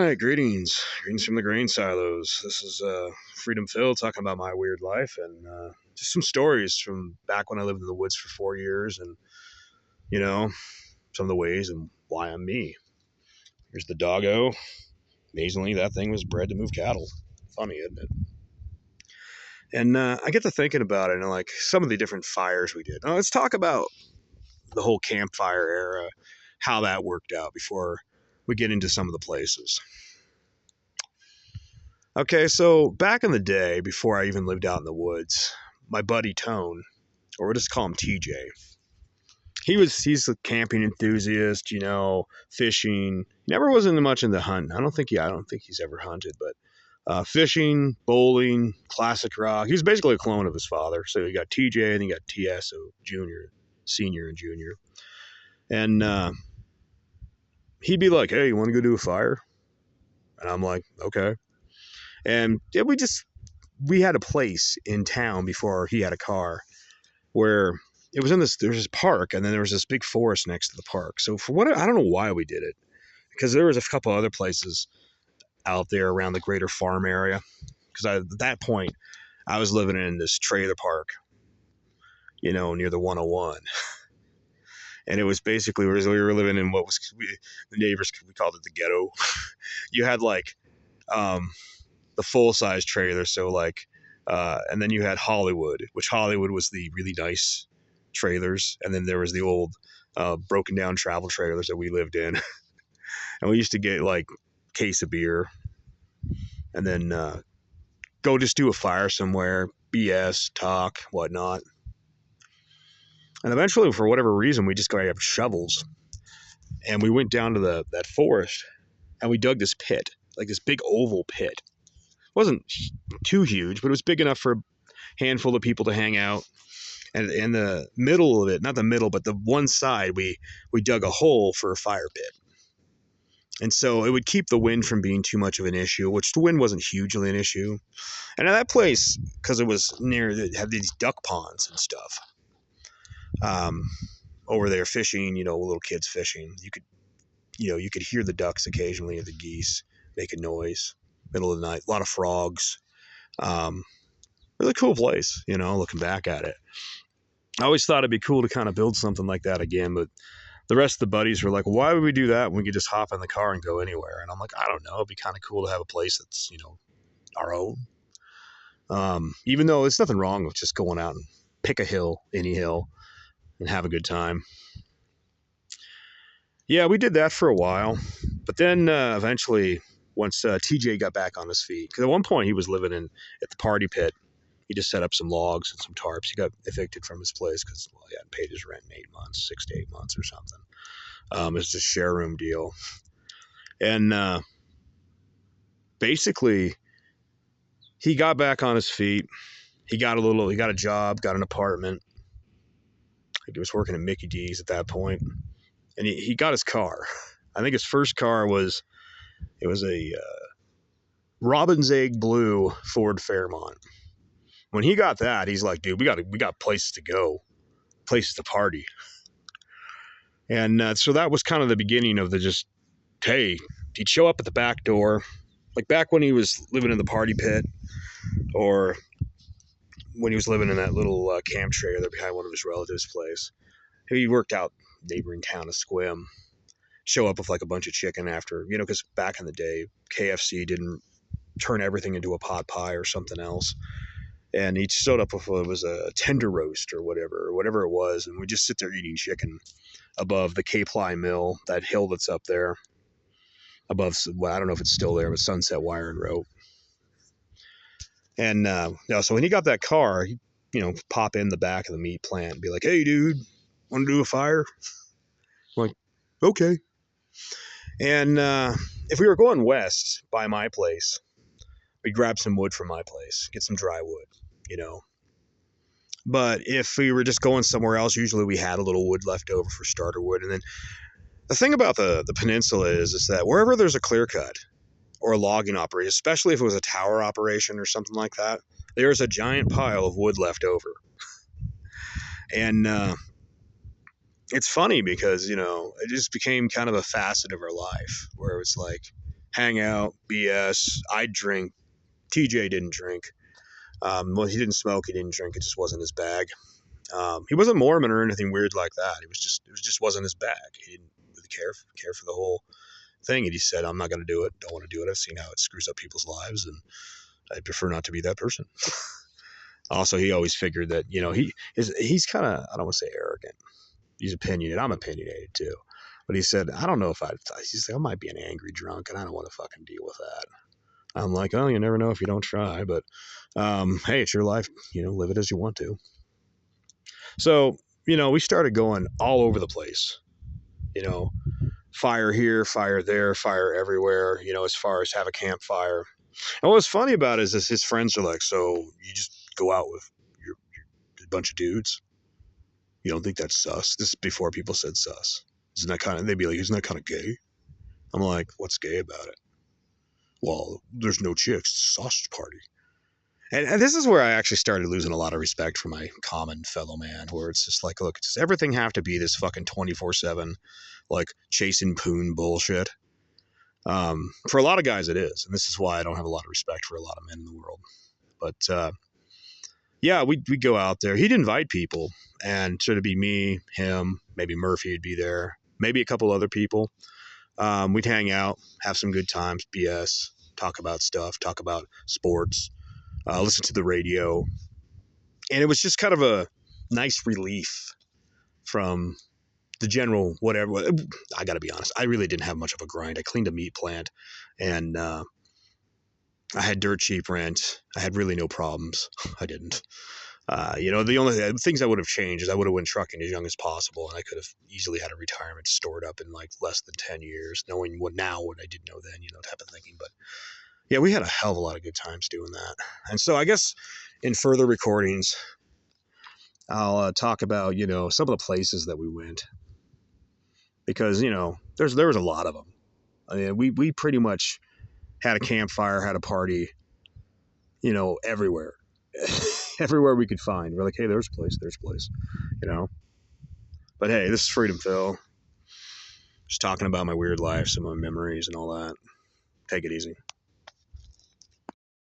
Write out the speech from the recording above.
right, greetings from the grain silos. This is Freedom Phil talking about my weird life and just some stories from back when I lived in the woods for 4 years, and you know some of the ways and why I'm me. Here's the doggo. Amazingly, that thing was bred to move cattle. Funny, isn't it? And I get to thinking about it and like some of the different fires we did. Now, let's talk about the whole campfire era, how that worked out before we get into some of the places. Okay, so back in the day, before I even lived out in the woods, my buddy Tone, or we'll just call him TJ, he's a camping enthusiast, fishing. Never was into much into hunting. I don't think he's ever hunted, but fishing, bowling, classic rock. He's basically a clone of his father. So you got TJ and you got TS, so junior, senior, and junior. And he'd be like, "Hey, you want to go do a fire?" And I'm like, "Okay." And yeah, we had a place in town before he had a car where it was there's this park, and then there was this big forest next to the park. So I don't know why we did it, because there was a couple other places out there around the greater farm area. Because at that point, I was living in this trailer park, near the 101. And it was basically, we were living in the neighbors, we called it the ghetto. You had like, the full-size trailer, so like, and then you had Hollywood, which Hollywood was the really nice trailers, and then there was the old broken down travel trailers that we lived in. And we used to get like case of beer and then go just do a fire somewhere, BS, talk, whatnot. And eventually, for whatever reason, we just got to have shovels, and we went down to that forest, and we dug this pit, like this big oval pit. Wasn't too huge, but it was big enough for a handful of people to hang out. And in the middle of it, not the middle, but the one side, we dug a hole for a fire pit. And so it would keep the wind from being too much of an issue, which the wind wasn't hugely an issue. And at that place, because it was near, it had these duck ponds and stuff. Over there fishing, little kids fishing. You could hear the ducks occasionally, or the geese making noise. Middle of the night, a lot of frogs. Really cool place, looking back at it. I always thought it'd be cool to kind of build something like that again, but the rest of the buddies were like, why would we do that when we could just hop in the car and go anywhere? And I'm like, I don't know. It'd be kind of cool to have a place that's, our own. Even though there's nothing wrong with just going out and pick a hill, any hill, and have a good time. Yeah, we did that for a while. But then eventually, once TJ got back on his feet, because at one point he was living at the party pit. He just set up some logs and some tarps. He got evicted from his place because he hadn't paid his rent in 8 months, 6 to 8 months or something. It's a share room deal. And basically, he got back on his feet. He got a job, got an apartment. He was working at Mickey D's at that point. And he got his car. I think his first car was a Robin's Egg Blue Ford Fairmont. When he got that, he's like, dude, we got places to go, places to party. And so that was kind of the beginning of hey, he'd show up at the back door, like back when he was living in the party pit, or when he was living in that little camp trailer behind one of his relatives' place. He worked out neighboring town of Squim. Show up with like a bunch of chicken after, because back in the day, KFC didn't turn everything into a pot pie or something else. And he showed up with it was a tender roast or whatever it was. And we just sit there eating chicken above the K-Ply Mill, that hill that's up there above, well, I don't know if it's still there, but Sunset Wire and Rope. And so when he got that car, he, pop in the back of the meat plant and be like, hey, dude, want to do a fire? I'm like, okay. And if we were going west by my place, we'd grab some wood from my place, get some dry wood, But if we were just going somewhere else, usually we had a little wood left over for starter wood. And then the thing about the peninsula is that wherever there's a clear cut or a logging operation, especially if it was a tower operation or something like that, there's a giant pile of wood left over. And it's funny because, it just became kind of a facet of our life where it was like, hang out, BS. I'd drink. TJ didn't drink. Well, he didn't smoke. He didn't drink. It just wasn't his bag. He wasn't Mormon or anything weird like that. It just wasn't his bag. He didn't really care for the whole thing. And he said, I'm not going to do it. Don't want to do it. I've seen how it screws up people's lives, and I prefer not to be that person. Also, he always figured that, he's kind of, I don't want to say arrogant. He's opinionated. I'm opinionated too. But he said, I don't know if he's like, I might be an angry drunk and I don't want to fucking deal with that. I'm like, oh, you never know if you don't try. But hey, it's your life. Live it as you want to. So, we started going all over the place. Fire here, fire there, fire everywhere, as far as have a campfire. And what's funny about it is his friends are like, so you just go out with your bunch of dudes? You don't think that's sus? This is before people said sus. Isn't that kind of, they'd be like, isn't that kind of gay? I'm like, what's gay about it? Well, there's no chicks. It's a sausage party. And this is where I actually started losing a lot of respect for my common fellow man, where it's just like, look, does everything have to be this fucking 24/7, like chasing poon bullshit? For a lot of guys it is. And this is why I don't have a lot of respect for a lot of men in the world. But yeah, we'd go out there. He'd invite people, and so it'd be me, him, maybe Murphy would be there, maybe a couple other people. We'd hang out, have some good times, BS, talk about stuff, talk about sports, listen to the radio. And it was just kind of a nice relief from the general whatever. I got to be honest, I really didn't have much of a grind. I cleaned a meat plant, and I had dirt cheap rent. I had really no problems. I didn't. The only things I would have changed is I would have went trucking as young as possible, and I could have easily had a retirement stored up in like less than 10 years, knowing what I didn't know then, type of thinking. But yeah, we had a hell of a lot of good times doing that. And so I guess in further recordings, I'll talk about, some of the places that we went, because, there was a lot of them. I mean, we pretty much had a campfire, had a party, everywhere. Everywhere we could find. We're like, hey, there's a place. But hey, this is Freedom Phil. Just talking about my weird life, some of my memories and all that. Take it easy.